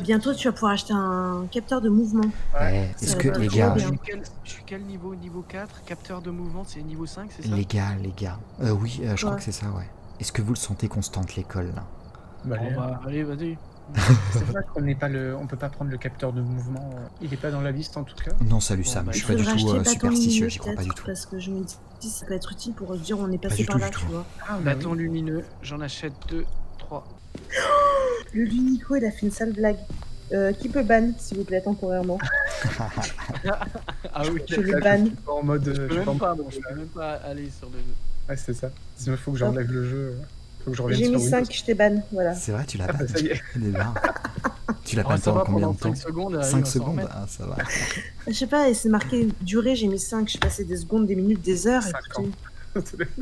Bientôt, tu vas pouvoir acheter un capteur de mouvement. Ouais. Ça Est-ce va que, être les trop gars, bien. Je suis quel niveau? Niveau 4, capteur de mouvement, c'est niveau 5, c'est ça? les gars, les gars. Oui, je crois Quoi? que c'est ça, ouais. Est-ce que vous le sentez constante, l'école, là? Bah, Oh bah, allez, vas-y. c'est vrai qu'on n'est pas on peut pas prendre le capteur de mouvement. Il est pas dans la liste en tout cas. Non, salut Bon, Sam, bah, je Il suis pas du faudrait tout acheter bâton superstitieux, lumineux, j'y crois pas du peut-être, tout. parce que je me dis, ça peut être utile pour se dire on est Pas passé du par tout, là, du tout. tu vois. Ah, bah Bâton oui. lumineux, j'en achète 2, 3. Le Lunico, il a fait une sale blague. Qui peut ban, s'il vous plaît, temporairement? Ah oui, Je le Là, ban. je suis pas en mode. je je peux suis même en pas, mode, je peux même pas aller sur le... Ouais, c'est ça. Sinon, il faut que j'enlève le jeu. Faut que je revienne J'ai sur mis Windows. 5, je t'ai ban, voilà. C'est vrai, tu l'as Ah, pas. bah, ça y est. Il est là. Tu l'as Oh, pas ça pendant va, combien pendant de temps? 5 secondes, 5 on s'en secondes? remet. Ah, ça va. Je sais pas, et c'est marqué durée, j'ai mis 5. Je sais pas, c'est des secondes, des minutes, des heures. 5 Écoutez. ans.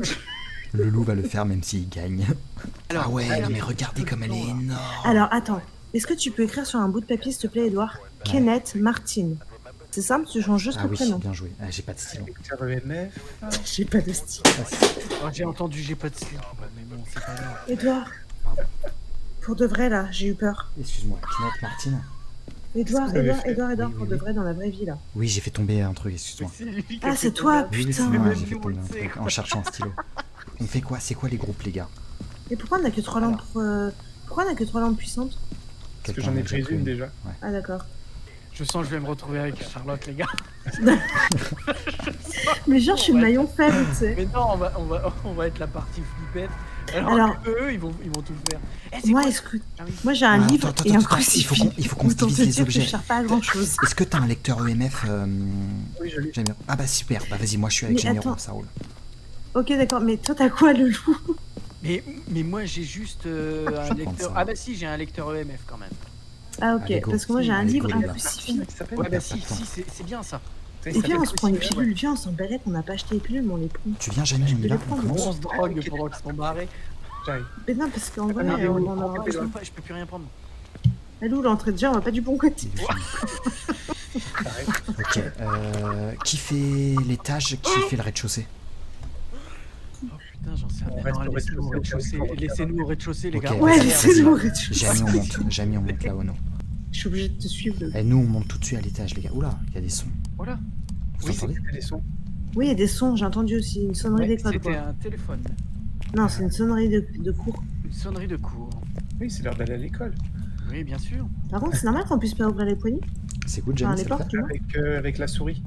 Le loup va le faire même s'il gagne. Alors, Ah ouais, allez, non mais regardez comme elle est énorme. Alors, attends. Est-ce que tu peux écrire sur un bout de papier, s'il te plaît, Edouard? Kenneth Martin. C'est simple, tu changes juste Ah le oui, prénom. bien joué. Ah, j'ai pas de stylo. Lecteur EMF. J'ai pas de style. Oh, j'ai entendu, j'ai pas de style. Ouais, mais bon, c'est pas grave. Edouard. Pardon. Pour de vrai, là, j'ai eu peur. Excuse-moi, Kenneth Martin. Edouard, vous avez Edouard, fait Edouard, Oui, pour oui, de oui. vrai, dans la vraie vie, là. Oui, j'ai fait tomber un truc, excuse-moi. C'est lui qui Ah, a c'est fait toi, tomber. Oui, oui, c'est putain. moi, même j'ai fait nous, on tomber le un sait, truc quoi. en cherchant un stylo. On fait quoi? C'est quoi les groupes, les gars? Et pourquoi on a que 3 lampes Pourquoi on a que 3 lampes puissantes? Parce que Quelqu'un j'en ai a déjà pris trouvé une déjà. Ah, d'accord. Je sens que je vais me retrouver avec Charlotte, les gars. Mais genre, je suis le Ouais. maillon faible, tu sais. Mais non, on va être la partie flippette. Alors, Alors- que eux, ils vont tout faire. Eh, c'est Moi, quoi écoute, Ah oui. moi j'ai un Ah, livre attends, et un attends, crucifix. il faut qu'on se Autant divise te les dire que objets. je sers pas à grand chose. Est-ce que t'as un lecteur EMF Oui, je l'ai. j'aime bien. Ah bah super, bah vas-y, moi je suis avec Mais Généraux, attends. ça roule. Ok, d'accord, mais toi, t'as quoi, le loup? Mais moi, j'ai juste Je vais un prendre lecteur. ça. Ah bah si, j'ai un lecteur EMF quand même. Ah, ok, Allez, go. parce que moi j'ai un Allez, livre, go, un les gars. crucifix. Qui s'appelle Ouais, bah perd pas si, de temps. si, c'est bien ça. Il Et puis s'appelle on se prend une Crucifix, pilule, viens, on s'emballette, on n'a pas acheté les pilules, mais on les prend. Tu viens, Janine, on y va, on prendre. On commence. se drogue pendant qu'ils sont barrés. J'arrive. Mais non, parce qu'en vrai, non, mais on aura Je besoin. peux plus rien prendre. La loup, l'entrée déjà, on va pas du bon côté. J'arrive. Ok, qui fait l'étage, qui fait le rez-de-chaussée? Oh putain, j'en sais On rien. reste Non, au rez-de-chaussée, laissez-nous au rez-de-chaussée, les Ok, gars. Ouais, vas-y, laissez-nous vas-y. au Jamie, on monte là-haut, non. Je suis obligée de te suivre. le- Et nous, on monte tout de suite à l'étage, les gars. Oula, il y a des sons. Voilà. Vous Oui, entendez? Les sons. Oui, il y a des sons, j'ai entendu aussi. Une sonnerie Ouais, d'école, c'était quoi. un téléphone. Non, c'est une sonnerie de cours. Une sonnerie de cours. Oui, c'est l'heure d'aller à l'école. Oui, bien sûr. Par contre, c'est normal qu'on puisse pas ouvrir les poignées. C'est good, Enfin, Jamie, les ça le portes, fait? tu vois. Avec la souris.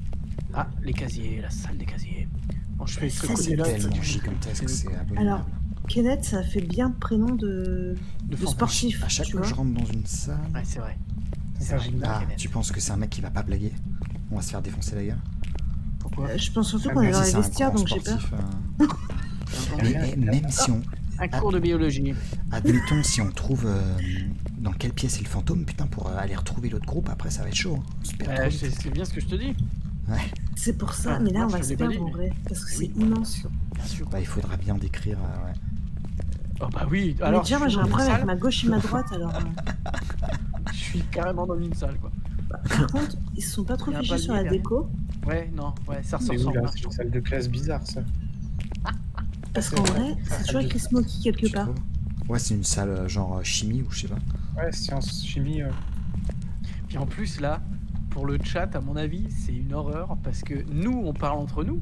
Ah, les casiers, la salle des casiers. Bon, je fais ce Ça, c'est côté-là. Tellement gigantesque, c'est abominable. Alors, Kenneth, ça fait bien prénom de sportif. À chaque tu fois que je vois. rentre dans une salle... Ouais, c'est vrai. C'est C'est un vrai. gymnase. Ah, Kenneth. tu penses que c'est un mec qui va pas blaguer? On va se faire défoncer la gueule? Pourquoi Je pense surtout Ah, qu'on est mais dans Vas-y, les c'est un vestiaires, grand donc j'ai peur. sportif, Mais même si on... Un cours de biologie. Admettons, si on trouve dans quelle pièce est le fantôme, putain, pour aller retrouver l'autre groupe, après ça va être chaud. Hein. On se perd trop vite. C'est bien ce que je te dis. Ouais. C'est pour ça, Ah, mais là, moi, on je va te se l'ai pas perdre dit, en vrai. Parce que Oui, c'est immense. Bien sûr. Bah, il faudra bien décrire. Ouais. Oh bah oui, Mais alors déjà, moi je j'ai suis un dans une problème avec salle, ma gauche et ma droite, alors. je suis carrément dans une salle quoi. Par contre, ils se sont pas trop Il y a un fichés sur la palier déco. Ouais, non, ouais, ça C'est où ressemble. là? hein, C'est je une trouve. salle de classe bizarre ça. Parce qu'en vrai, c'est toujours écrit Smoky quelque Tu part. trouves? Ouais, c'est une salle genre chimie ou je sais pas. Ouais, sciences, chimie. Puis en plus là, pour le chat, à mon avis, c'est une horreur parce que nous, on parle entre nous,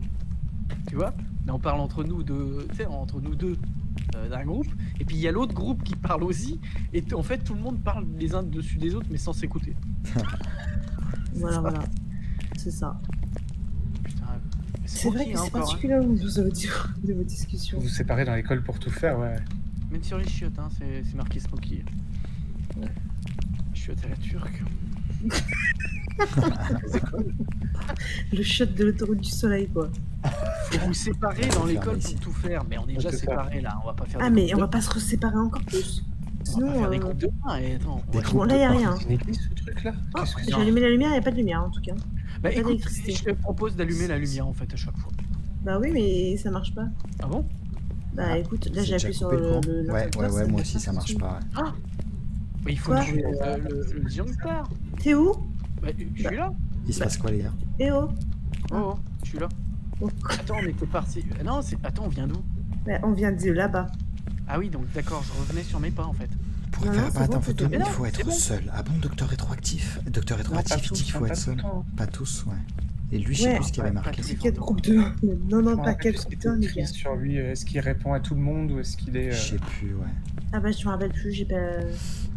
tu vois, mais on parle entre nous de, tu sais, entre nous deux d'un groupe, et puis il y a l'autre groupe qui parle aussi, et en fait tout le monde parle les uns dessus des autres, mais sans s'écouter. Voilà, voilà. C'est ça. Putain, C'est vrai que c'est particulier au niveau de vos discussions. Vous vous séparez dans l'école pour tout faire, ouais. Même sur les chiottes, hein, c'est marqué Smoky. Ouais. Chiottes à la turque. Le shot de l'autoroute du soleil, quoi. Faut vous séparer dans On va l'école faire pour tout faire, mais on est déjà c'est ça. séparés là, on va pas faire Ah, des mais groupes on va de- pas se séparer encore plus. on va pas faire des Sinon, groupes de 1 et attends. Des ouais. groupes bon, là, y a rien. C'est une église ce truc là? Oh, Qu'est-ce que j'ai c'est? allumé la lumière, y a pas de lumière en tout cas. Bah pas écoute, d'électricité. je te propose d'allumer la lumière en fait à chaque fois. Bah oui, mais ça marche pas. Ah bon? Bah Ah, écoute, là c'est j'ai déjà appuyé sur coupé le courant? le. Ouais, l'interrupteur, moi ça aussi ça marche fonctionne. pas. Ouais. Bah, il faut Quoi trouver le disjoncteur. T'es où? Bah, je suis là. Il se passe quoi, les gars? Eh oh. Oh, je suis là. Oh. Attends, on était parti. Non, c'est. Attends, on vient d'où? Bah, on vient de là-bas. Ah oui, donc d'accord, je revenais sur mes pas en fait. Pour Non, faire non, c'est apparaître bon, un fantôme, c'était il bien, faut c'est être bon. seul. Ah bon, docteur rétroactif? Docteur rétroactif, il tous, dit qu'il faut pas être tout seul. le temps. Pas tous, ouais. Et lui, je sais Ouais. plus ce qu'il avait Ouais, pas marqué. tous. C'est quel groupe 2? Non, Je non, me pas rappelle quel plus ce qui groupe 2, était les écrit gars. sur lui. Est-ce qu'il répond à tout le monde ou est-ce qu'il est. Je sais plus, ouais. Ah bah, je me rappelle plus, j'ai pas.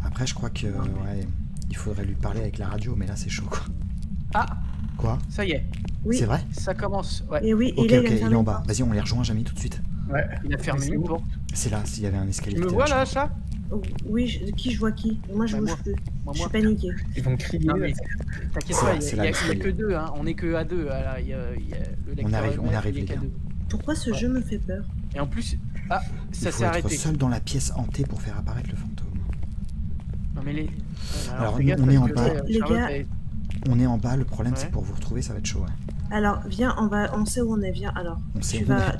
Après, je crois que, Non, mais- ouais, il faudrait lui parler avec la radio, mais là, c'est chaud, quoi. Ah, Quoi? ça y est, Oui. C'est vrai? ça commence. Ouais, Et oui, Ok, et là, ok, il vient de il est fermer en une bas. porte. Vas-y, on les rejoint, Jamie, tout de suite. Ouais. il a fermé Mais c'est une où porte. C'est là, s'il y avait un escalier. Tu me qui était vois là, là, je chat? Oh, oui, qui je vois qui? Moi, je Bah, bouge moi. plus. Moi, Je suis moi. paniquée. Ils vont crier. Non, là. mais t'inquiète C'est pas, là, il c'est y là a l'escalier. que deux, hein. On est que à deux. Voilà, il y a le lecteur arrive, on MF, arrive, il y a les qu'à gars. deux. Pourquoi ce Ouais. jeu me fait peur? Et en plus, ah, Il ça faut s'est être arrêté. seul dans la pièce hantée pour faire apparaître le fantôme. Non mais les. Ouais, Alors, fais nous, gaffe on est parce en que, bas. ouais, Les Charlotte, gars- elle- On est en bas, le problème, Ouais. c'est pour vous retrouver, ça va être chaud, ouais. Alors, viens, on sait où on est, viens. Alors, On sait tu où on vas. est.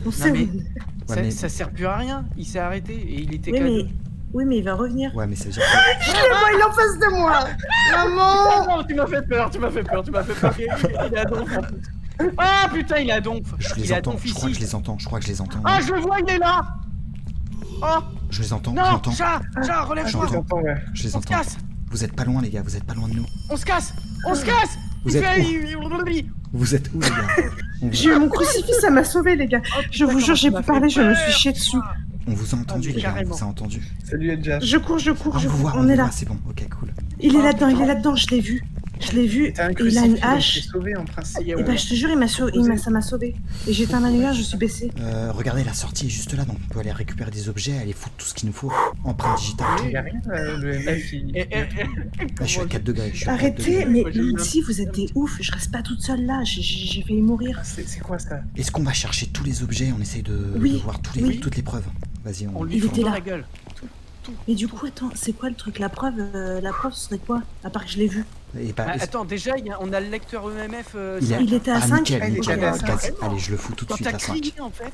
On sait où mais- on est. ça, mais- ça sert plus à rien. Il s'est arrêté et il était Oui, qu'à mais. deux. Oui, mais il va revenir. Ouais, mais ça veut dire que... Je le vois, il est en face de moi. Maman. Oh non, tu m'as fait peur, tu m'as fait peur, tu m'as fait peur. Il est à donf en plus. Ah putain, il est à donf. Je Il les est à entends, donf je crois que ici. je les entends, je crois que je les entends. Ah, je le vois, il est là. Oh Je les entends, je non, l'entends, chat, Ah, relève-toi. je t'entends, ouais. je les On se entends. casse, Vous êtes pas loin, les gars, vous êtes pas loin de nous. on se casse, on se casse. Vous Il êtes fait- où il- Vous êtes où, les gars J'ai eu mon crucifix, ça m'a sauvé, les gars. Je vous jure, j'ai pu parler, je me suis chié dessus. On vous a entendu, mais les gars, on carrément. vous a entendu. Salut Edja. Je cours, Ah, on je vous cours. voit, On est là. c'est bon, ok, cool. Il est Oh, là-dedans, il putain. est là-dedans, je l'ai vu. Je l'ai vu. T'as un Et il a crucifix, une donc t'es hache. sauvé en principe. Aïe, Et bah, je te jure, ça m'a sauvé. Et j'ai éteint ma lumière, je suis baissée. Regardez, la sortie est juste là, donc on peut aller récupérer des objets, aller foutre tout ce qu'il nous faut. Empreinte digitale, tout. Il y a rien, le MF, il. Eh, Là, je suis à 4 degrés, je suis à 4 Arrêtez, degrés. mais Moi, j'ai eu un- si vous êtes des oufs, je reste pas toute seule là, j'ai failli mourir. Ah, c'est quoi ça? Est-ce qu'on va chercher tous les objets, on essaye de Oui, voir toutes oui. les preuves. Vas-y, On on... lui Il fout était dans là. la gueule. Et du coup, attends, c'est quoi le truc? La preuve, ce serait quoi? À part que je l'ai vu. Et bah, Bah, attends, déjà, on a le lecteur EMF. il, est... Il était à 5. nickel, Ah, il nickel. était à Vas-y, 5. allez, je le fous tout de Quand suite t'as à 5. crié, en fait,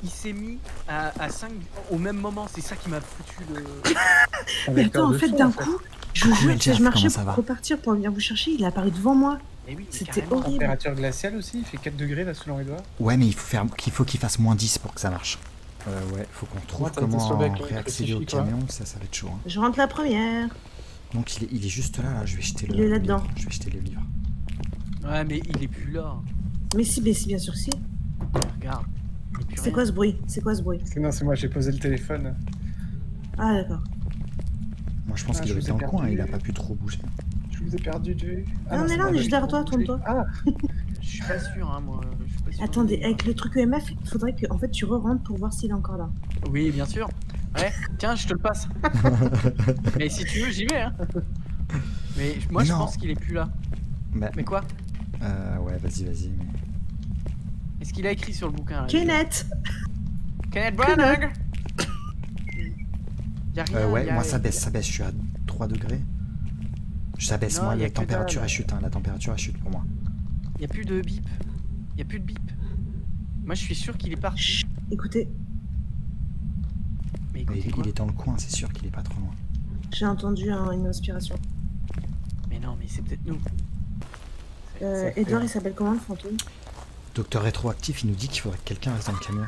il s'est mis à 5 au même moment. C'est ça qui m'a foutu le. Mais attends, en fait, d'un coup, je vous jure, Jeff, je marchais comment ça pour va repartir pour venir vous chercher, il est apparu devant moi. Mais oui, mais C'était carrément. horrible. Température glaciale aussi, il fait 4 degrés là selon Edouard. Ouais, mais il faut qu'il fasse moins 10 pour que ça marche. Ouais, faut qu'on trouve Moi, t'as été comment sauvé avec le réaccéder au crucifix, quoi. camion, ça va être chaud. Hein. Je rentre la première. Donc il est juste là, je vais jeter Il est le là-dedans. livre. Je vais jeter le livre. Ouais, mais il est plus là. Mais si, bien sûr, si. Regarde. Il est plus C'est rien. quoi ce bruit? C'est quoi ce bruit? Non, c'est moi, j'ai posé le téléphone. Ah, d'accord. Moi je pense Ah, qu'il je est vous ai dans le coin, perdu. il a pas pu trop bouger. Je vous ai perdu, Jay. Ah, on est là, on est juste derrière toi, tourne-toi. Ah, Je suis pas sûr, hein, moi. Je suis pas sûr. Attendez, avec le truc EMF, il faudrait que en fait, tu re-rentres pour voir s'il est encore là. Oui, bien sûr. Ouais, tiens, je te le passe. Mais si tu veux, j'y vais. Hein. Mais moi, Mais je non. pense qu'il est plus là. Bah, Mais quoi? ouais, vas-y. Mais... Est-ce qu'il a écrit sur le bouquin là, Kenneth! Kenneth Branagh. Y a rien. ouais, y a- moi ça baisse, je suis à 3 degrés. Ça baisse, Non, moi y a la que température dalle. elle chute, hein, la température elle chute pour moi. Y a plus de bip. Y a plus de bip. Moi, je suis sûr qu'il est parti. Chut, écoutez, Mais Mais écoutez quoi? il est dans le coin, c'est sûr qu'il est pas trop loin. j'ai entendu une inspiration. Mais non, mais c'est peut-être nous. Ça fait- Edouard, il s'appelle comment le fantôme? Docteur rétroactif, il nous dit qu'il faudrait que quelqu'un reste dans le camion.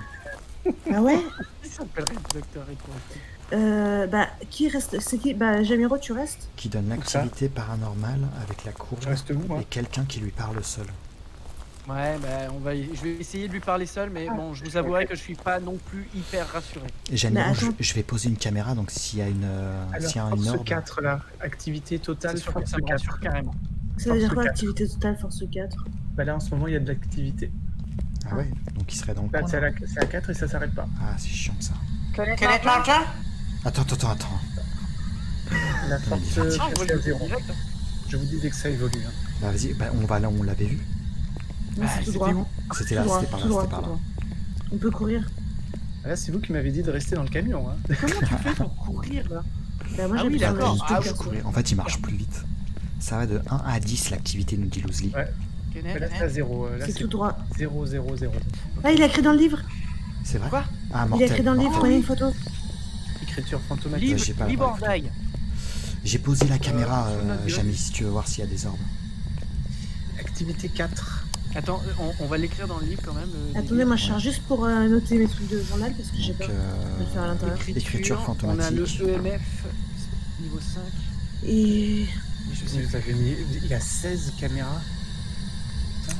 Ah ouais? Il s'appellerait Docteur Rétroactif. Bah, qui reste? C'est qui? Bah, Jamiro, tu restes? Qui donne l'activité paranormale avec la courbe je reste où, moi? et quelqu'un qui lui parle seul. Ouais, bah je vais essayer de lui parler seul, mais bon, je vous avouerai que je suis pas non plus hyper rassuré. Et Janiro, Mais attends. je vais poser une caméra, donc s'il y a une, Alors, s'il y a une force orbe... 4 là, activité C'est totale, sûr que force ça me 4. rassure carrément. Ça veut dire Force quoi, 4. activité totale, force 4? Bah là en ce moment il y a de l'activité. Ah ouais, donc il serait dans le Là coin. c'est là. à 4 et ça s'arrête pas. Ah, c'est chiant ça. Kenneth Branagh. Attends. La il force est gentil. Ah, on voit est à le 0. direct. Je vous dis dès que ça évolue. Hein. Bah vas-y, bah, on va là où on l'avait vu. Non, c'est tout c'était droit. où? C'était Tout là, droit, c'était par là, tout droit, c'était par tout là. droit. On peut courir. Là c'est vous qui m'avez dit de rester dans le camion. Hein. Comment tu fais pour courir là? Bah, moi, Ah j'ai oui, besoin d'accord. de Ah juste oui. courir. Courir. En fait, il marche plus vite. Ça va de 1 à 10 l'activité, nous dit Loosely. Ouais. Kenneth, Là c'est à 0. Là C'est tout droit. 0, 0, 0. Ah, il a écrit dans le livre. C'est vrai? Quoi? Ah, Il mortel. a écrit dans le livre, mortel. prenez une photo. Écriture fantomatique. Libre, j'ai pas la libre bonne ordaille. J'ai posé la caméra, sous note de- Jamie, si tu veux voir s'il y a des orbes. Activité 4. Attends, on va l'écrire dans le livre quand même. Attendez, moi je cherche juste pour noter mes trucs de journal parce que j'ai Donc, peur de le faire à l'intérieur. écriture On a le fantomatique. EMF niveau 5. Et Vous avez mis... Il a 16 caméras.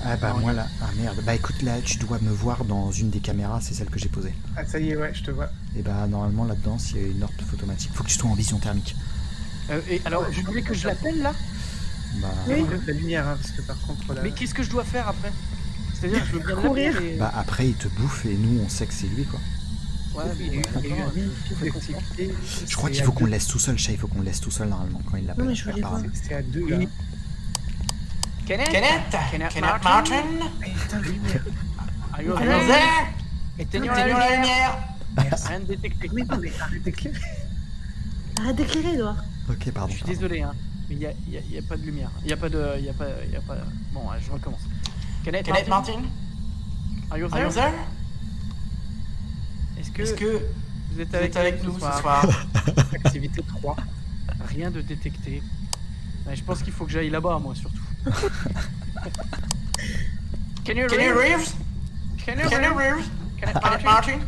Ah bah Non, moi là, ah merde. Bah écoute là, tu dois me voir dans une des caméras, c'est celle que j'ai posée. Ah ça y est, ouais, je te vois. Et bah normalement là-dedans, s'il y a une orbe photomatique, faut que tu sois en vision thermique. Et alors, vous voulez que je l'appelle là? Bah, Oui. La lumière, hein, parce que par contre là... Mais qu'est-ce que je dois faire après? C'est-à-dire, je veux bien Courir. l'appeler, mais... bah après il te bouffe et nous on sait que c'est lui quoi. Ouais, il mais y a eu d'accord, un il faut qu'on- d'activité. Je crois qu'il faut qu'on le laisse tout seul, chat, il faut qu'on le laisse tout seul normalement quand il l'appelle. Non, mais je voulais pas. apparemment. C'est à 2 là. Oui. Kenneth Kenneth Martin? Putain, lumière. Are you Are Are you there? there? Éteignons Éteignons la la lumière. lumière. Rien de détecté. Oui, non, mais arrête d'éclairer. arrête d'éclairer, Edouard. Ok, pardon. Je suis pardon. désolé, hein, mais il y a pas de lumière. Il y a pas de... Bon, je recommence. Kenneth Martin? Martin? Are you Are you there? there? Est-ce que Est-ce que vous êtes vous êtes avec nous ce soir? Activité 3. Rien de détecté. Ouais, je pense qu'il faut que j'aille là-bas, moi, surtout. Can you Kenny read? Reeves? Can you Kenny read? Reeves? Kenneth Kenneth Martin? Martin?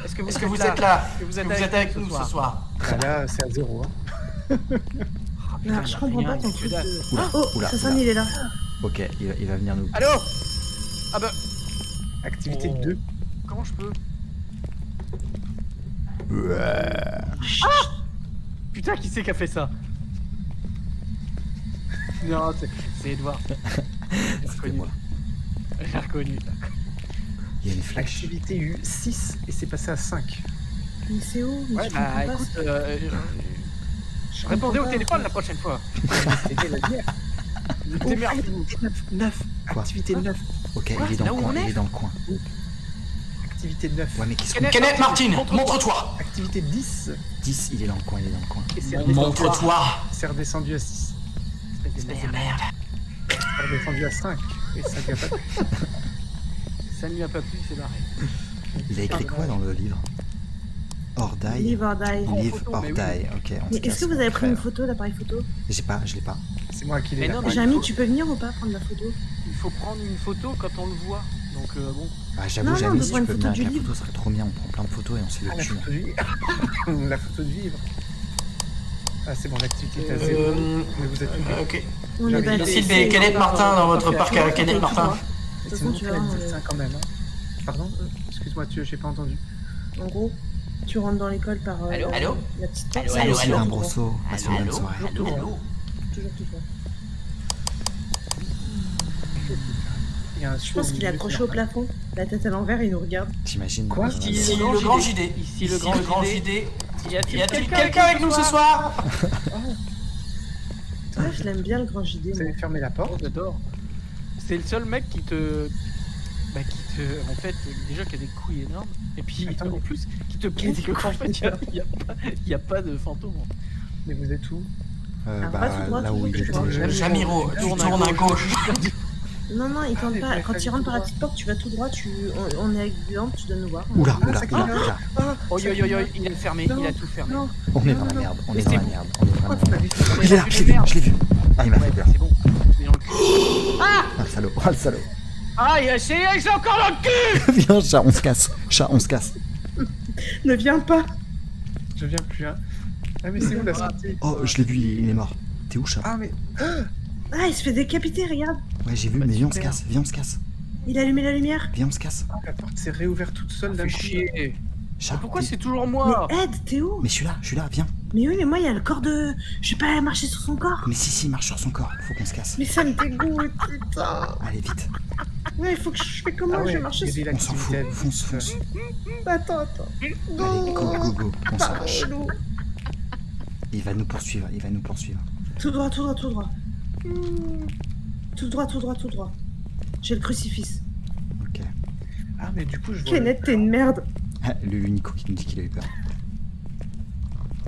Est-ce que Est-ce que vous êtes là? Est-ce que Est-ce que vous êtes avec nous ce soir? Bah là, c'est à 0. Hein. Alors, je comprends pas ton tu truc de... Oula, Oh, oula, ça sonne, oula. il est là. Ok, il va venir nous. Allô? Ah bah, Activité Oh. 2. comment je peux? Putain, qui c'est qui a fait ça? Non, c'est Edouard. J'ai C'était reconnu. moi. J'ai reconnu. Il y a une flèche. Activité eu 6 et c'est passé à 5. Mais c'est où? Mais Ouais, je bah comprends pas, écoute, je répondez comprends au pas. téléphone la prochaine fois. C'était la lumière. Démerdez-vous. 9. Quoi? Activité 9. Ok, Quoi, il est dans là le où coin, on est il est dans le coin. Activité 9. Ouais, mais qu'est-ce qu'on... Kenneth- Kenneth Martin, Montre-toi. montre-toi. Activité 10. 10, il est dans le coin, il est dans le coin. Et c'est redescendu, Montre-toi. c'est redescendu à 6. Espèce de merde. Merde. C'est redescendu à 5. Et ça lui a pas plu. Ça ne lui a pas plu, c'est barré. Il a écrit quoi dans le livre? Or die. Live or die. Prends en Live photo, or mais oui. die. Ok, on Mais se casse. est-ce que vous avez pris une Frère. photo d'appareil photo? J'ai pas, je l'ai pas. C'est moi qui l'ai Mais là. non, mais Jamy, faut- tu peux venir ou pas prendre la photo? Il faut prendre une photo quand on le voit. Donc bon. Ah, j'avoue, Non, non, Jamie, de si prendre tu une peux photo venir du avec la livre. photo, ce serait trop bien. On prend plein de photos et on se Ah, le la tue. photo de vivre. La photo de vivre. Ah, c'est bon, l'activité est à 0. Mais vous êtes Ok. On est J'avais d'accord. Merci de C'est- Kenneth Martin dans votre Ok. parc à Kenneth Martin. De toute C'est façon, bon, tu tu vas as voir, 10 quand même. Hein. Pardon excuse-moi, j'ai pas entendu. en gros, tu rentres dans l'école par Allô, allô la petite porte. Allô, c'est allô, aussi allô. tout Un droit. brosseau. Passe une bonne soirée. Allô? Toujours tout droit. Il y a un Je pense qu'il est accroché au plafond, la tête à l'envers, il nous regarde. T'imagines? Quoi? Ici le grand JD. Ici le Ici grand le grand JD. JD. Y a-t-il Y a-t-il quelqu'un avec nous ce soir? Ouais, je l'aime bien le grand JD. Vous moi. avez fermé la Oh, porte. j'adore. C'est le seul mec qui te... Bah en fait, déjà qui a des couilles énormes, et puis Attends, en plus, qui te qui a prouve des qu'en fait, couilles il y a pas de fantôme. Mais vous êtes où? Alors, Bah, pas tout droit, là tout où droit, il tout droit. était. Jamiro, tu tournes à gauche. Non, non, il tente mais pas. fallait Quand il rentre par la tout petite porte, tu vas tout droit, on est avec du lampe, tu dois nous voir. Oula, Ah, oula, ça oula, clignote. oula. Oh yo yo yo, il a fermé, Non, il a tout fermé. Non, On est Non, dans la non, merde, on Mais est dans c'est la bon. merde. On est Pourquoi vraiment... vous m'avez fait Il est là, je l'ai vu, je l'ai vu. Ah, il m'a Ouais, fait peur. c'est bon. Je l'ai dans le cul. Ah, le salaud, ah, le salaud. Ah, j'ai encore dans le cul. Viens, chat, on se casse. Chat, on se casse. ne viens pas. Je viens plus, hein. Ah, mais c'est où la sortie? Oh, je l'ai vu, il est mort. T'es où, chat? Ah, mais. Ah, il se fait décapiter, regarde. Ouais, j'ai vu, Bah, mais viens, on se super. casse. Viens, on se casse. Il a allumé la lumière. Viens, on se casse. La porte s'est réouverte toute seule d'un Fais coup. chier. Chat, Pourquoi t'es- c'est toujours Mais moi? Ed, t'es où? Mais je suis là, viens. Mais oui, mais moi, il y a le corps de. Je vais pas marcher sur son corps. Mais si, il marche sur son corps. Faut qu'on se casse. Mais ça me dégoûte, putain. Allez, vite. Ouais, il faut que je fais comment? Ah Je ouais, vais marcher il y sur. avait On s'en fout. l'activité à Fonce, 10. fonce. Attends. Allez, go, go, go. On s'arrache. Relou. Il va nous poursuivre, Tout droit. Tout droit. J'ai le crucifix. Ok. Ah, mais du coup, je vois. Kenneth, t'es une merde. Ah, le Nico qui nous dit qu'il a eu peur.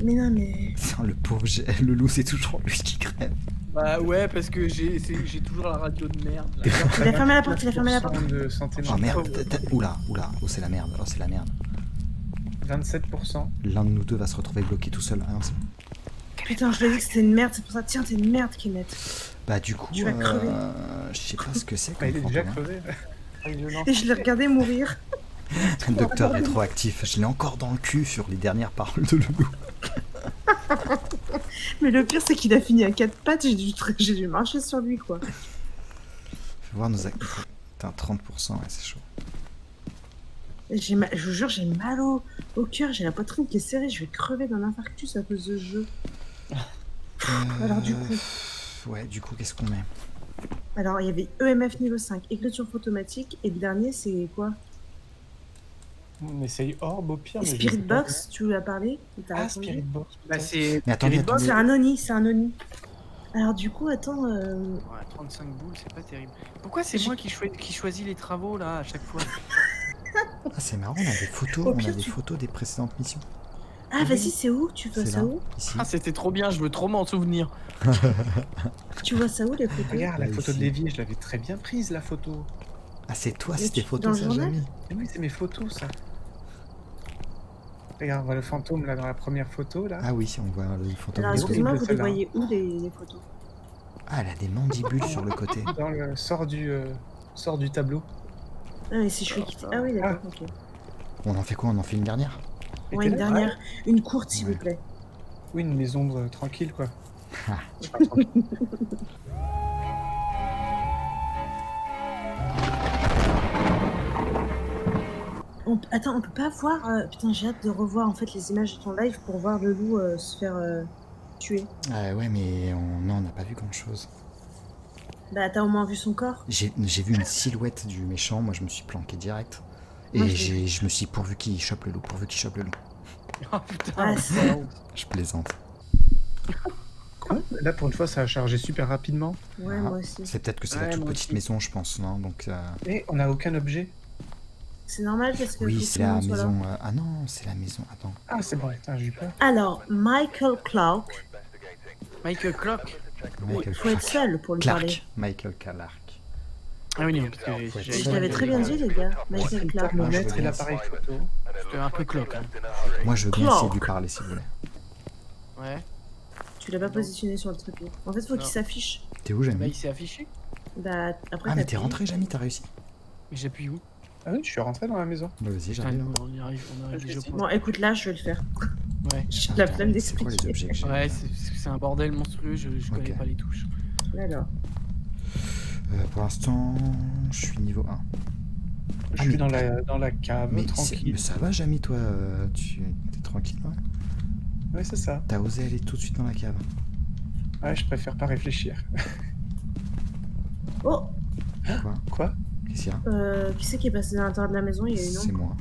Mais non, mais. Putain, le pauvre, le loup, c'est toujours lui qui crève. Bah ouais, parce que j'ai toujours la radio de merde. Là. Il a fermé la porte, il a fermé la porte. 27% de santé Oh merde, mentale. oula, oh c'est la merde, 27%. L'un de nous deux va se retrouver bloqué tout seul. Ah non, c'est bon. Putain, je l'ai dit que c'était une merde, c'est pour ça. Tiens, t'es une merde, Kenneth. Bah du coup, Tu vas crever. je sais pas ce que c'est Bah, comme il est déjà fantôme. crevé. Ah, il le lance. Et je l'ai regardé mourir. Un docteur rétroactif. Je l'ai encore dans le cul sur les dernières paroles de Loulou. Mais le pire, c'est qu'il a fini à 4 pattes. J'ai dû marcher sur lui, quoi. Je vais voir nos actifs. Putain, 30%, ouais, c'est chaud. Je vous jure, j'ai mal au cœur. J'ai la poitrine qui est serrée. Je vais crever d'un infarctus à cause de ce jeu. Alors, du coup. Ouais, du coup, qu'est-ce qu'on met? Alors, il y avait EMF niveau 5, écriture automatique. Et le dernier, c'est quoi? On essaye orbe au pire. mais je Spirit sais pas. Box, tu lui as parlé? Il t'a Ah, répondu. Spirit Box. Bah, c'est. Mais attendez, Spirit Box, C'est un Oni, c'est un Oni. Alors, du coup, attends. Ouais, 35 boules, c'est pas terrible. Pourquoi c'est moi qui choisis les travaux là à chaque fois? Ah, c'est marrant, on a des photos, Au on a pire, des tu- photos des précédentes missions. Ah, vas-y, c'est où? Tu vois C'est ça là, où? ici. Ah, c'était trop bien, je veux trop m'en souvenir. Tu vois ça où, les photos? Regarde, la Là, photo ici. de Lévi, je l'avais très bien prise, la photo. Ah, c'est toi, Mais c'est tes dans photos, le ça, journal Jamie. Mais oui, c'est mes photos, ça. Regarde, on voit le fantôme là dans la première photo là. Ah oui, on voit le fantôme. Alors, est de Loulou. excuse-moi, horrible, vous les celle-là. voyez où, les photos? Ah, elle a des mandibules sur le côté. Dans le sort du tableau. Ah, mais si je fais quitter. Ah oui, d'accord, ok. On en fait quoi? On en fait une dernière? Et Ouais, t'es une là dernière. Une courte, s'il Ouais. vous plaît. Oui, une maison tranquille quoi. Ah. Enfin, tranquille. Attends, on peut pas voir. Putain, j'ai hâte de revoir en fait les images de ton live pour voir le loup se faire tuer. Ah ouais, mais non, on n'a pas vu grand chose. Bah, t'as au moins vu son corps? J'ai vu une silhouette du méchant, moi je me suis planqué direct. Et Moi, je l'ai je me suis dit, pourvu qu'il chope le loup, pourvu qu'il chope le loup. Oh putain. Ah, c'est- Je plaisante. Quoi Là pour une fois ça a chargé super rapidement. Ouais, Ah, moi aussi. C'est peut-être que c'est la Ouais, toute moi petite aussi. maison, je pense, non? Donc, Et on n'a aucun objet. C'est normal parce que. faut oui, que c'est tout le la monde soit là. maison. Ah non, c'est la maison. Attends. Ah c'est bon, attends, j'ai eu peur. Alors, Michael Clark. Michael Clock. Michael Faut être seul pour lui parler. Clark. Michael Clark. Ah oui, non, parce que Je l'avais très bien dit, les gars. Michael Le Clark. thermomètre et bien. l'appareil photo. C'était un peu clock. Hein. Moi, je veux bien Clark. essayer de lui parler si vous voulez. Ouais. Tu l'as pas positionné sur le trépied. En fait, faut qu'il Non. s'affiche. T'es où, Bah, Jamie? il s'est affiché. Bah, après, Ah, mais t'as t'es rentré, Jamie, t'as réussi? Mais j'appuie où? Ah oui, je suis rentré dans la maison. Bah, vas-y, Putain, j'arrive. nous, on y arrive déjà Bon, écoute, là, je vais le faire. Ouais. J'ai la Attends, flemme c'est quoi les d'expliquer. objets que j'ai? Ouais, c'est un bordel monstrueux, je connais Ok. pas les touches. Alors, Pour l'instant, je suis niveau 1. Je Ah, suis mais- dans la cave, Mais tranquille. ça va, Jamie, toi? Tu es tranquille, ouais? Ouais, c'est ça. T'as osé aller tout de suite dans la cave. Ouais, je préfère pas réfléchir. oh, Quoi? Quoi Qu'est-ce qu'il y a? qui c'est qui est passé dans l'intérieur de la maison? Il y a une C'est ombre. moi.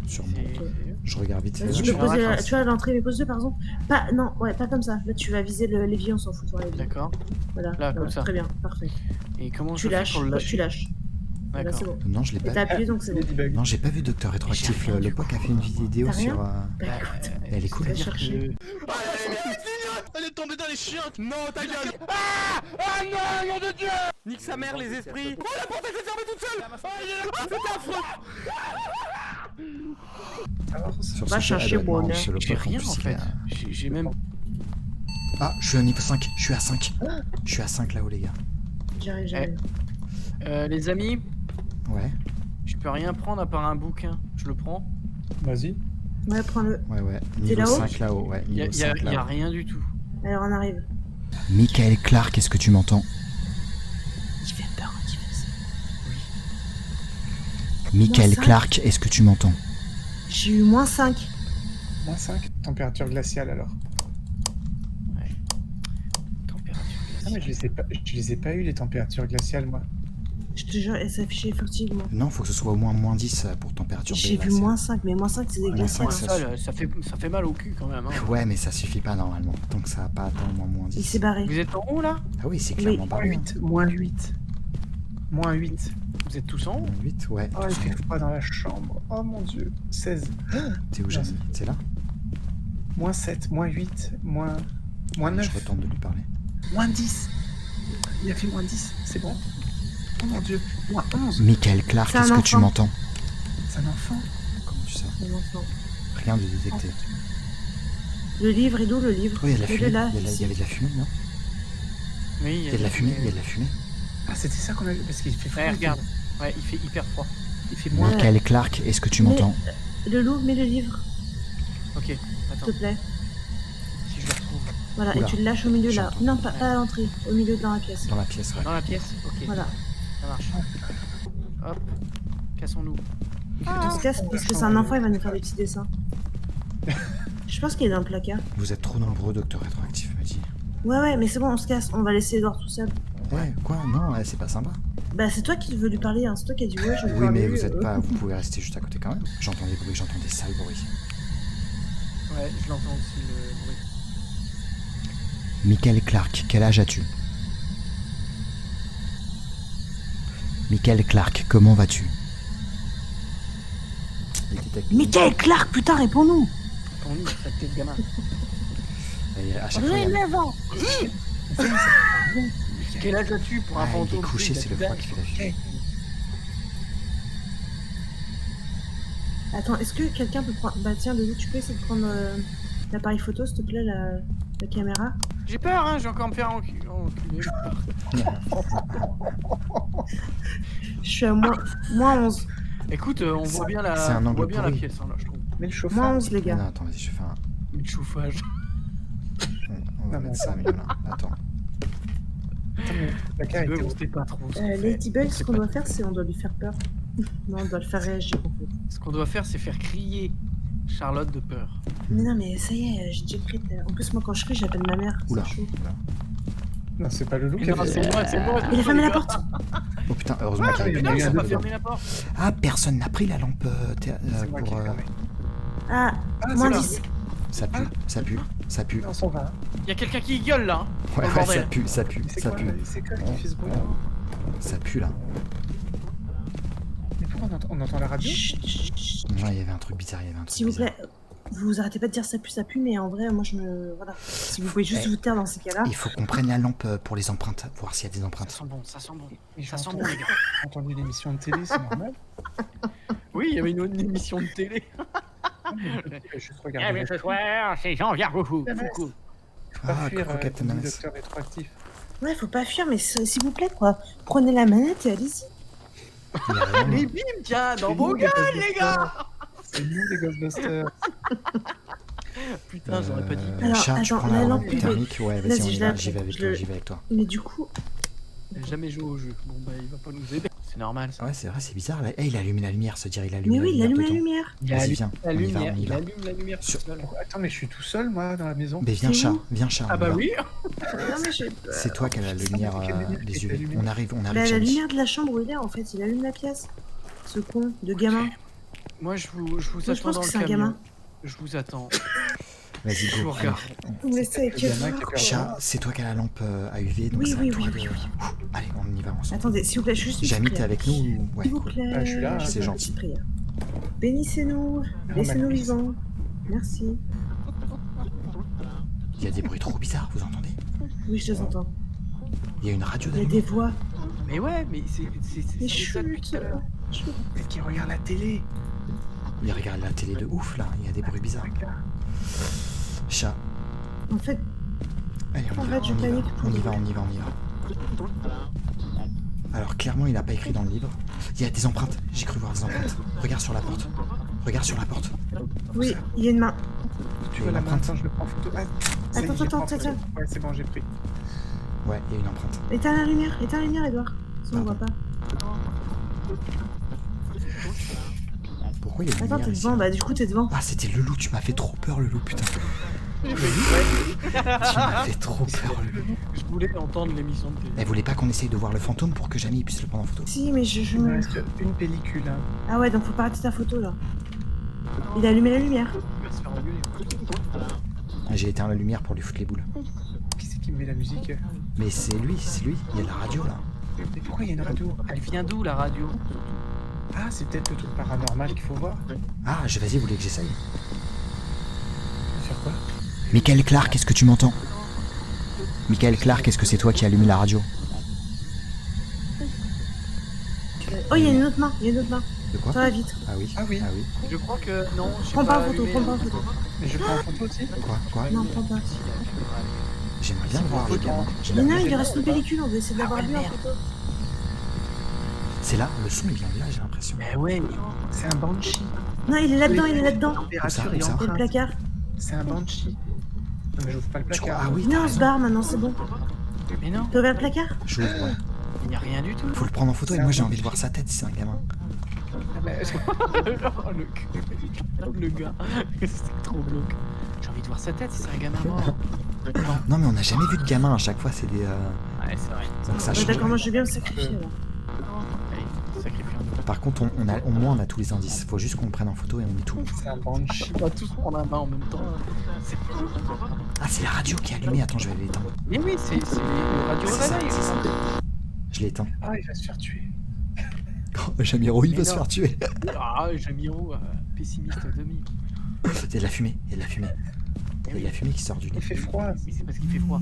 Sûrement. C'est- Je regarde vite fait. Tu je peux suis en poser, vacances. tu vois, à l'entrée, mais pose-le par exemple. Pas, non, ouais, pas comme ça. Là, tu vas viser les vies, on s'en fout sur les vies. D'accord. Voilà, Là, comme voilà, ça. Très bien, parfait. Et comment Tu je fais lâches, pour le ouais, lâcher? tu lâches. Voilà, c'est D'accord. bon. Non, je l'ai Et t'as pas. appuyé, donc c'est bon. Ladybug. Non, j'ai pas vu Docteur Rétroactif. J'ai rien, Le du poc coup. a fait une vidéo T'as rien sur. Bah écoute, Elle est cool. va C'est-à-dire chercher. que- Elle est tombée dans les chiottes. Non, ta gueule. Ah non, nom de Dieu. Nique sa mère, les esprits. Oh, la porte elle s'est fermée toute seule. Oh, il est là. Ah, c'est affreux. Alors, Sur Va ce chercher jeu, elle doit être bonheur. marrante, le J'ai poc, rien plus, en il fait. est à- J'ai même. Ah, je suis à niveau 5. Je suis à 5. Je suis à 5 là-haut, les gars. J'arrive, j'arrive. Les amis, Ouais, je peux rien prendre à part un bouquin. Je le prends. Vas-y. Ouais, prends-le. ouais. Niveau là-haut 5 là-haut, ouais. Y a, Niveau y a- 5 y a là-haut. rien du tout. Alors, on arrive. Michael Clark, est-ce que tu m'entends? Il fait peur quand il fait ça. Michael Moins cinq. Clark, est-ce que tu m'entends? J'ai eu moins 5. Moins 5. Température glaciale alors. Température Ah mais je les ai pas eu les températures glaciales moi. Je te jure, elle s'affichait effectivement. Non, faut que ce soit au moins moins 10 pour température J'ai vu glaciale. moins 5, mais moins 5, c'est des Moins glaces. cinq, glaciale. Ça fait mal au cul quand même. Hein. Ouais, mais ça suffit pas normalement. Tant que ça va pas atteint moins Il 10. s'est barré. Vous êtes en haut là? Ah oui, c'est Oui. clairement Moins barré. 8. Moins 8. Moins 8. Vous êtes tous en haut? Moins 8, ouais. Oh, il fait froid dans la chambre. Oh mon dieu. 16. T'es où, Jamie? T'es là? Moins 7. Moins 8. Moins Je 9. retente de lui parler. Moins 10. Il a fait moins 10. C'est bon. Oh mon dieu. Moins 11. Michael Clark, C'est un est-ce que tu enfant. m'entends? C'est un enfant. Comment tu sais? Mon enfant. Rien de détecté. Le livre, est d'où le livre? Oh, il y a de la Il est fumée. là, Il y avait de la fumée, non? Oui, Il y a de la fumée, il y a de la fumée. Ah, c'était ça qu'on a vu parce qu'il fait froid. Ouais, regarde. Ouais, il fait hyper froid. Il fait moins. Michael Clark, est-ce que tu m'entends? Le loup, mets le livre, Ok, s'il attends, te plaît. si je le retrouve. Voilà, Oula. et tu le lâches au milieu là. J'entends. Non, pas à l'entrée, au milieu dans la pièce. Dans la pièce, ouais. Dans la pièce. Ok, Voilà. ça marche. Hop, cassons-nous. On se casse parce que c'est un enfant, il va nous faire des petits dessins. Je pense qu'il est dans le placard. Vous êtes trop nombreux, docteur Rétroactif me dit. Ouais, mais c'est bon, on se casse. On va laisser Edouard tout seul. Ouais, quoi? Non, c'est pas sympa. Bah, c'est toi qui veux lui parler, hein. C'est toi qui as dit ouais, je veux Oui, parler. mais vous êtes pas. Vous pouvez rester juste à côté quand même. J'entends des bruits, j'entends des sales bruits. Ouais, je l'entends aussi le bruit. Michael Clark, quel âge as-tu? Michael Clark, comment vas-tu? Michael Clark, putain, réponds-nous! Pour nous, ça tête gamin. Et à chaque fois, il y a... Quel âge as-tu pour un Ah, il fantôme? est couché, c'est le froid qui fait la fumée. Attends, est-ce que quelqu'un peut prendre. Bah, tiens, Lulu, tu peux essayer de prendre l'appareil photo, s'il te plaît, la caméra? J'ai peur, hein, je vais encore me faire enculer. Je suis à moins 11. Écoute, on voit bien c'est un on angle voit bien la pourri. pièce, hein, là, je trouve. Mais le Moins chauffeur. 11, les Non, gars. non, attends, vas-y, je fais un... Mais le chauffage. On va Non, mais mettre ça mieux là. Attends. La carte était C'était pas trop. Ladybug, ce qu'on doit faire, c'est on doit lui faire peur. Non, on doit le faire réagir, en fait. Ce qu'on doit faire, c'est faire crier Charlotte de peur. Mais non, mais ça y est, j'ai déjà pris. En plus, moi, quand je crie, j'appelle ma mère. Oula. C'est chaud. Non, c'est pas le loup qui a Non, fait c'est moi, c'est moi. Il a fermé la porte! Oh putain, heureusement qu'il y avait il y a Putain, eu ça un pas deux fermé la porte. Ah, personne n'a pris la lampe C'est moi qui pour... l'ai fermé. Ah, Ah, moins c'est là. 10. Ça pue, ça pue, ça pue. On s'en va. Il y a quelqu'un qui gueule là. Ouais, Oh, ouais, bordel. ça pue, ça pue, C'est ça quoi, pue. c'est quoi qui fait ce bruit? Ça pue là. Mais pourquoi on entend la radio? Chut, chut, chut. Non, il y avait un truc bizarre, il y avait un truc S'il vous bizarre. plaît, vous arrêtez pas de dire ça pue, mais en vrai, moi, je me. Voilà. Si vous pouvez juste Eh. vous taire dans ces cas-là. Il faut qu'on prenne la lampe pour les empreintes, voir s'il y a des Ça empreintes. sent bon, ça sent bon. Mais Ça j'ai sent entendu- bon, les gars. j'ai entendu une émission de télé, c'est normal. Oui, il y avait une émission de télé. Juste Eh regarder. bien, ce soir, c'est Jean-Pierre Foucault. Faut Ah, pas fuir, coucou, Captain dit Nanas. docteur rétroactif. Ouais, faut pas fuir, mais s'il vous plaît, quoi. Prenez la manette et allez-y. Il y a rien. Les bim, tiens, dans C'est vos nous, les gueules, Ghostbusters. les gars. C'est nous les Ghostbusters. Putain, j'aurais pas dit. Alors, Chat, tu attends, prends la la lampe lampe thermique? Ouais, vas-y, Vas-y, on y je va, la j'y vais prends, avec je toi, le- j'y vais avec toi. Mais du coup, J'ai jamais joué au jeu. Bon, bah, il va pas nous aider. C'est normal, ça. Ouais, c'est vrai, c'est bizarre. Là. Eh, il a allumé la lumière, se dire, il a allumé mais oui, il la allume la dedans. lumière. Vas-y, viens, La on y va, lumière, on y il va. allume la lumière tout Sur- seul. Attends, mais je suis tout seul, moi, dans la maison. Mais viens, C'est chat, où viens, chat. Ah on y bah va. oui. Non, mais j'ai peur. C'est toi qui as la lumière, Quelle lumière les qui yeux. est allumée? On arrive, Bah, la Jamie. lumière de la chambre où il est, en fait, il allume la pièce. Ce con de gamin. Moi, je vous Moi, je attends pense dans que le c'est un camion. gamin. Je vous attends. Vas-y, Je vous go. regarde. Mais ça, avec le gamin qui a Edouard, peur. Chat, c'est toi qui as la lampe à UV, donc Oui, c'est à oui, toi oui, de... oui, oui. Allez, on y va ensemble. Attendez, s'il vous plaît, juste une Jamie, petite t'es prière. avec nous ou... Ouais, S'il vous cool. plaît, Ah, je suis là, fais c'est une gentil. petite prière. Bénissez-nous, laissez-nous merci. vivants. Merci. Il y a des bruits trop bizarres, vous entendez? Oui, je les entends. Il y a une radio Il y a d'allumée. des voix. Mais ouais, mais c'est Mais ça depuis chut. tout à l'heure. Chut. Mais qui regarde la télé? Il regarde la télé de ouf, là. Il y a des bruits bizarres. Regarde. Chat. En fait, Allez, on y va, Arrête, je on y va. panique pour On y de va, vrai. on y va, on y va. Alors, clairement, il n'a pas écrit dans le livre. Il y a des empreintes. J'ai cru voir des empreintes. Regarde sur la porte. Regarde sur la porte. oui, il y a une main. Tu Il y a vois une la main? empreinte. Attends, je le prends en photo. Ah, ça y est, Attends, j'ai pris en attends, photo. attends. Ouais, c'est bon, j'ai pris. Ouais, il y a une empreinte. Éteins la lumière, Edouard. Sinon, on voit pas. Pourquoi il y a une Attends, lumière t'es ici? devant, bah du coup, t'es devant. Ah, c'était le loup. Tu m'as fait trop peur, le loup, putain. Tu m'as fait trop peur, le loup. Je voulais entendre l'émission de télé. Elle voulait pas qu'on essaye de voir le fantôme pour que Jamie puisse le prendre en photo. Si, mais je Il me me... reste une pellicule. Hein. Ah ouais, donc faut pas rater ta photo, là. Il a allumé la lumière. Il va se faire engueuler. J'ai éteint la lumière pour lui foutre les boules. Qui c'est qui me met la musique? Mais c'est lui, il y a de la radio là. Mais pourquoi il y a une radio? Elle vient d'où, la radio? Ah, c'est peut-être le truc paranormal qu'il faut voir. Ah, vas-y, vous voulez que j'essaye? Faire quoi? Michael Clark, est-ce que tu m'entends? Michael Clark, est-ce que c'est toi qui as allumé la radio? Oh, il y a une autre main, De quoi? Sur la vitre. Ah oui. Ah oui. Ah oui. Je crois que non. Prends pas en photo, prends pas en photo. Mais je prends en photo aussi? Quoi? Non, prends pas. J'aimerais bien bien de voir le gamin. Mais non, il lui reste une pellicule, on va essayer de l'avoir lui en photo. C'est là, le son il vient de là, j'ai l'impression. Mais ouais, C'est un banshee. Non, il est là-dedans, il est là-dedans. Température et Où ça C'est le empreinte. placard. C'est un banshee. Non, mais j'ouvre pas le placard. Ah oui, Viens, on se barre maintenant, c'est bon. mais non, T'as ouvert le placard? je l'ouvre, ouais. il n'y a rien du tout. Faut le prendre en photo et moi j'ai envie de voir sa tête si c'est un gamin. Ah, mais- Le gars, c'est trop glauque. J'ai envie de voir sa tête si c'est un gamin mort. Non mais on n'a jamais vu de gamin, à chaque fois c'est des... Ouais, c'est vrai. Donc ça Ouais, change. d'accord, moi je vais bien me sacrifier là. Allez, sacrifions-nous. Par contre, au moins on a tous les indices. Faut juste qu'on le prenne en photo et on met tout. C'est un banshee. On va tous prendre un bain en même temps. C'est Ah, c'est la radio qui est allumée. Attends, je vais l'éteindre. Mais oui, c'est le radio C'est ça, réveil. c'est ça. Je l'ai éteint. Ah, il va se faire tuer. Oh, Jamiro, il Mais va se non. faire tuer. Ah, Jamiro, pessimiste demi. Il y a de la fumée, il y a de la fumée. Il y a de la fumée qui sort du nez. Il fait froid. Mais c'est parce qu'il fait froid.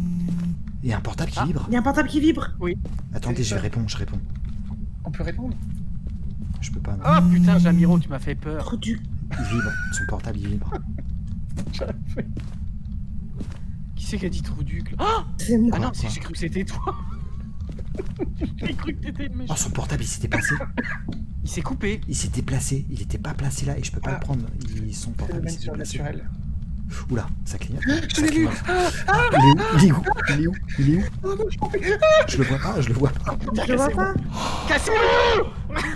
Il y a un portable qui Ah. vibre. Il y a un portable qui vibre. Attendez, je réponds. On peut répondre. Je peux pas. Non. Oh putain, Jamiro, tu m'as fait peur. Trop du. Il vibre. Son portable, il vibre. Qui c'est qui a dit Trouduc là? Ah, C'est moi. ah non, quoi j'ai cru que c'était toi. J'ai cru que t'étais le méchant. Oh, son portable, il s'était placé. Il s'est coupé. Il s'était placé. Il était pas placé là et je peux pas Ah. le prendre. Son portable, il Phénomène s'était placé. surnaturel. Oula, ça clignote. Je Ça l'ai vu. clignote. Il est où? Il est où? Il est où? Je le vois pas, je le vois pas. Je le vois pas. Cassez-le!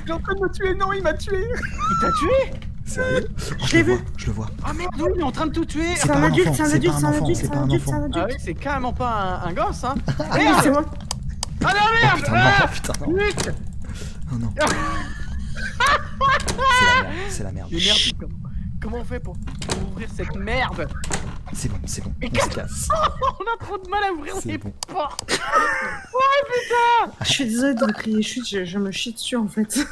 Il est en train de me tuer. Non, il m'a tué. Il t'a tué? Sérieux? Oh, Je l'ai vu. Je le vois. Ah merde, oui, il est en train de tout tuer. C'est pas un un adulte, enfant, c'est un c'est adulte, pas c'est un un enfant, adulte, c'est c'est pas un un adulte, c'est enfant. un Ah adulte. oui, c'est carrément pas un gosse, hein. Oui, c'est moi. Ah non, Oh merde! putain, Ah, non, putain, non. Vite! Oh non. C'est la merde. Mais merde, comment on fait pour ouvrir cette merde? C'est bon, on se casse. On a trop de mal à ouvrir C'est les bon. portes. Je suis désolée de vous crier chute, je me chie dessus en fait.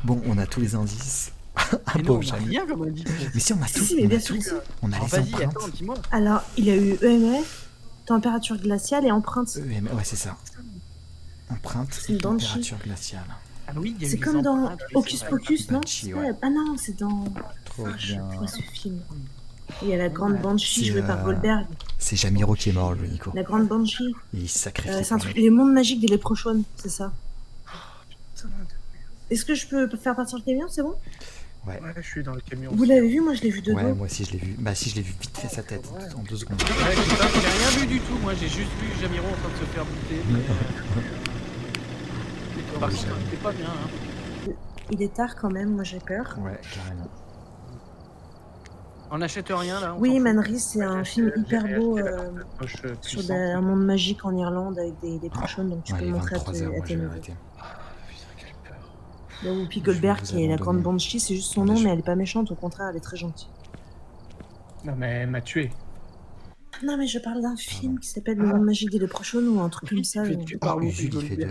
Bon, on a tous les indices. Un Mais non, pauvre on a Jamie. rien comme on dit. Mais si, on a Si, tout. si, mais On bien a sûr tout. que si. On a Alors les vas-y, empreintes. attends, dis-moi. Alors, il a eu EMF, température glaciale et empreinte. Ouais, c'est ça. Empreinte C'est et une banshee. température glaciale. Ah oui, il y a eu C'est les comme dans empreintes, oui, Hocus c'est vrai. Pocus, non? Banshee, C'est ouais. pas- Ah non, c'est dans. Trop Ah, je bien. vois ce film. Il y a la grande Banshee C'est, jouée par Goldberg. C'est Jamiro qui est mort, le Nico. La grande Banshee. Il se sacrifie. C'est un pour truc, nous. les mondes magiques des léprochaunes, c'est ça. Est-ce que je peux faire partir le camion, c'est bon? Ouais. Ouais, je suis dans le camion. Vous l'avez vu? Moi je l'ai vu de Ouais, dos. moi aussi je l'ai vu. Bah si, je l'ai vu vite fait sa tête en 2 secondes. Ouais, j'ai rien vu du tout, moi j'ai juste vu Jamiro en train de se faire buter. Par contre, c'était pas bien. Hein. Il est tard quand même, moi j'ai peur. Ouais, carrément. On n'achète rien là. on Oui, s'en fout. Manris, c'est un film hyper beau sur un monde magique en Irlande avec des léprochaunes, donc tu Ouais, peux il est le montrer à 23h, tes moi je vais neveux. arrêter. Là où Goldberg, vous qui est la grande abandonner. Banshee, c'est juste son Bien nom, sûr. mais elle est pas méchante, au contraire, elle est très gentille. Non, mais elle m'a tué. Non, mais je parle d'un film qui s'appelle Le monde magique des léprochaunes ou un truc comme ça. Tu Oh, parles où Jules, il fait de...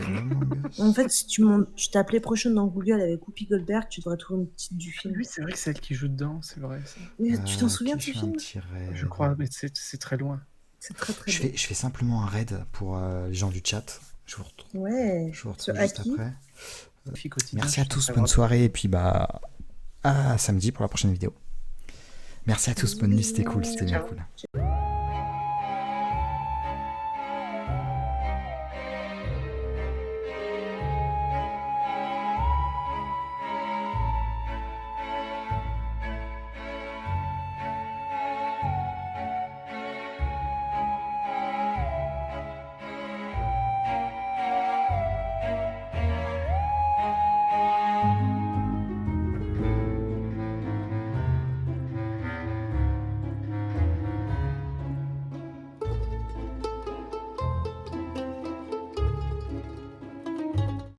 En fait, si tu tapes léprochaune dans Google avec Whoopi Goldberg, tu devrais trouver une petite du film. Oui, c'est vrai que c'est elle qui joue dedans, c'est vrai. Ça. Mais tu t'en souviens de ce film? Je crois, mais c'est très loin. C'est très très Je beau. fais simplement un raid pour les gens du chat. Je vous retrouve, Ouais. je vous Sur retrouve juste Aki. après. Fille quotidien, Merci à je tous, trouve ça bonne vraiment- soirée et puis bah à samedi pour la prochaine vidéo. Merci à tous, bonne nuit, c'était cool, c'était bien cool.